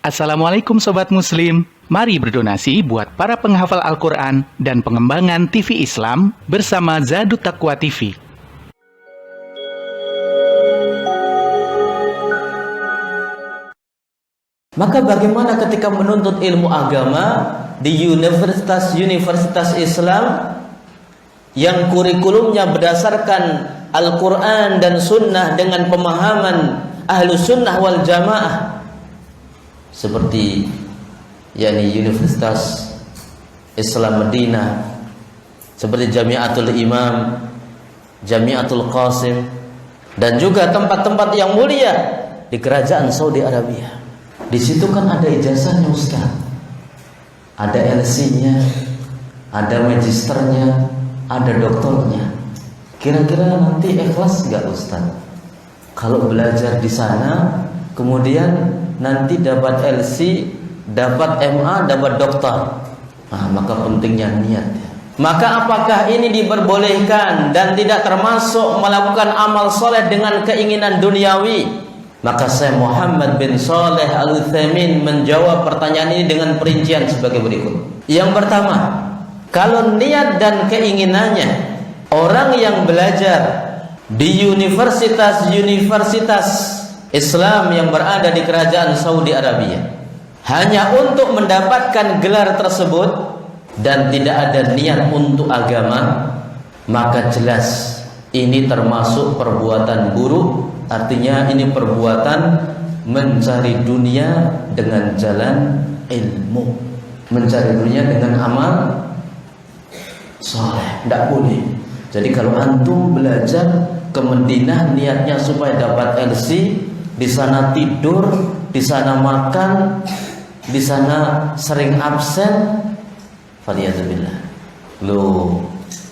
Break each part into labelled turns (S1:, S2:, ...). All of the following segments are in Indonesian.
S1: Assalamualaikum Sobat Muslim. Mari berdonasi buat para penghafal Al-Quran dan pengembangan TV Islam bersama Zadut Taqwa TV.
S2: Maka bagaimana ketika menuntut ilmu agama di universitas Islam yang kurikulumnya berdasarkan Al-Quran dan Sunnah dengan pemahaman Ahlus Sunnah wal Jamaah, seperti Universitas Islam Madinah, seperti Jamiatul Imam, Jamiatul Qasim, dan juga tempat-tempat yang mulia di kerajaan Saudi Arabia. Di situ kan ada ijazahnya Ustaz, ada LC-nya, ada magisternya, ada doktornya. Kira-kira nanti ikhlas nggak Ustaz kalau belajar di sana, kemudian nanti dapat LC, dapat MA, dapat doktor? Maka pentingnya niat ya. Maka apakah ini diperbolehkan dan tidak termasuk melakukan amal soleh dengan keinginan duniawi? Maka Syekh Muhammad bin Shalih Al-Utsaimin menjawab pertanyaan ini dengan perincian sebagai berikut. Yang pertama, kalau niat dan keinginannya orang yang belajar di universitas Islam yang berada di kerajaan Saudi Arabia hanya untuk mendapatkan gelar tersebut dan tidak ada niat untuk agama, maka jelas ini termasuk perbuatan buruk. Artinya ini perbuatan mencari dunia dengan jalan ilmu, mencari dunia dengan amal soleh. Tidak boleh. Jadi kalau antum belajar ke Madinah niatnya supaya dapat LC, di sana tidur, di sana makan, di sana sering absen, faliyadzubillah. Loh,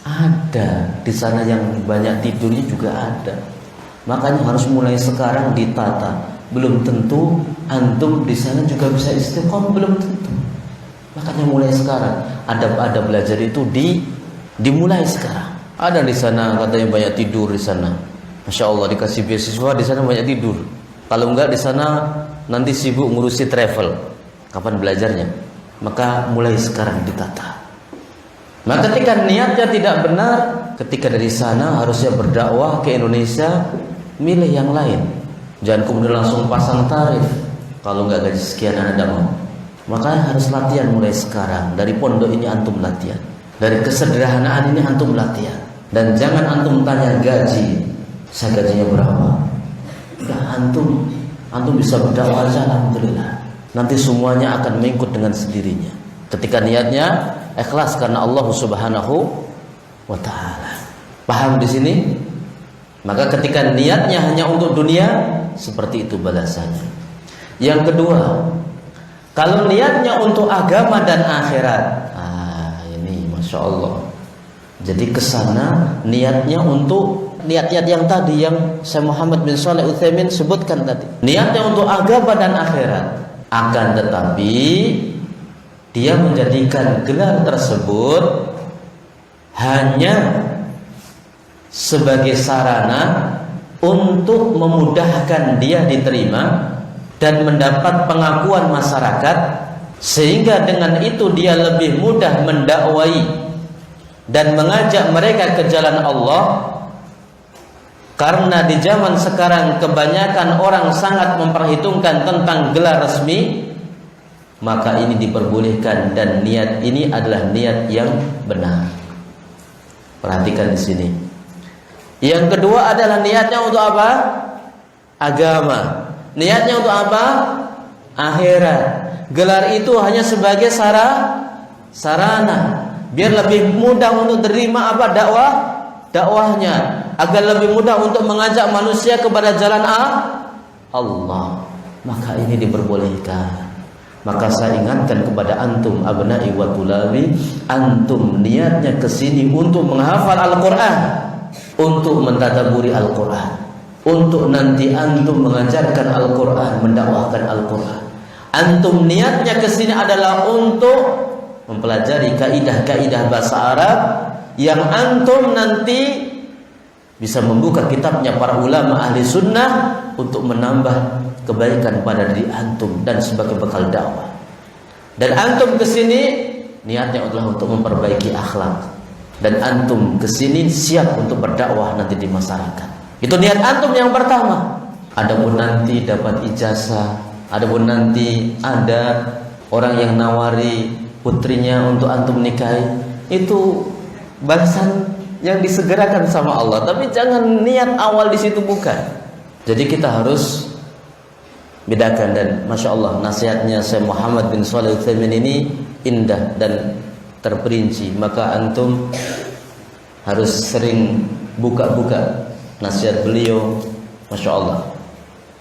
S2: ada di sana yang banyak tidurnya juga ada. Makanya harus mulai sekarang ditata. Belum tentu antum di sana juga bisa istiqomah, belum tentu. Makanya mulai sekarang adab-adab belajar itu dimulai sekarang. Ada di sana katanya banyak tidur di sana. Masya Allah, dikasih beasiswa di sana banyak tidur. Kalau enggak di sana nanti sibuk ngurusi travel. Kapan belajarnya? Maka mulai sekarang ditata. Maka ketika niatnya tidak benar, ketika dari sana harusnya berdakwah ke Indonesia, milih yang lain. Jangan kemudian langsung pasang tarif. Kalau enggak gaji sekian Anda mau. Maka harus latihan mulai sekarang. Dari pondok ini antum latihan. Dari kesederhanaan ini antum latihan. Dan jangan antum tanya gaji. Saya gajinya berapa? Udah antum bisa berdakwah aja, alhamdulillah. Nanti semuanya akan mengikut dengan sendirinya. Ketika niatnya ikhlas karena Allah Subhanahu wa taala. Paham di sini? Maka ketika niatnya hanya untuk dunia, seperti itu balasannya. Yang kedua, kalau niatnya untuk agama dan akhirat, ini Masya Allah. Jadi kesana niatnya untuk niat-niat yang tadi yang Syekh Muhammad bin Shalih Al-Utsaimin sebutkan tadi. Niatnya untuk agama dan akhirat. Akan tetapi dia menjadikan gelar tersebut hanya sebagai sarana untuk memudahkan dia diterima dan mendapat pengakuan masyarakat, sehingga dengan itu dia lebih mudah mendakwai dan mengajak mereka ke jalan Allah. Karena di zaman sekarang kebanyakan orang sangat memperhitungkan tentang gelar resmi, maka ini diperbolehkan dan niat ini adalah niat yang benar. Perhatikan di sini. Yang kedua adalah niatnya untuk apa? Agama. Niatnya untuk apa? Akhirat. Gelar itu hanya sebagai sarana biar lebih mudah untuk terima apa dakwahnya, agar lebih mudah untuk mengajak manusia kepada jalan Allah. Maka ini diperbolehkan. Maka saya ingatkan kepada antum abna'i wa tulabi, antum niatnya kesini untuk menghafal Al-Quran, untuk mentadaburi Al-Quran, untuk nanti antum mengajarkan Al-Quran, mendakwahkan Al-Quran. Antum niatnya kesini adalah untuk mempelajari kaidah-kaidah bahasa Arab yang antum nanti bisa membuka kitabnya para ulama ahli sunnah untuk menambah kebaikan pada diri antum dan sebagai bekal dakwah. Dan antum kesini niatnya adalah untuk memperbaiki akhlak. Dan antum kesini siap untuk berdakwah nanti di masyarakat. Itu niat antum yang pertama. Adapun nanti dapat ijazah, adapun nanti ada orang yang nawari putrinya untuk antum nikahi, itu balasan yang disegerakan sama Allah. Tapi jangan niat awal di situ, bukan. Jadi kita harus bedakan. Dan Masya Allah, nasihatnya Syekh Muhammad bin Shalih Al-Utsaimin ini indah dan terperinci. Maka antum harus sering buka-buka nasihat beliau, Masya Allah.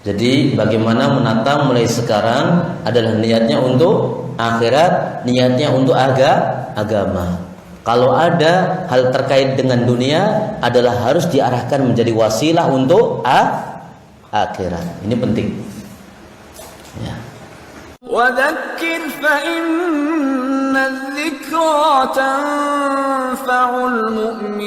S2: Jadi bagaimana menata mulai sekarang adalah niatnya untuk akhirat, niatnya untuk agama. Kalau ada hal terkait dengan dunia adalah harus diarahkan menjadi wasilah untuk akhirat. Ini penting. Ya.
S3: وذكر فإن الذكرى تنفع المؤمنين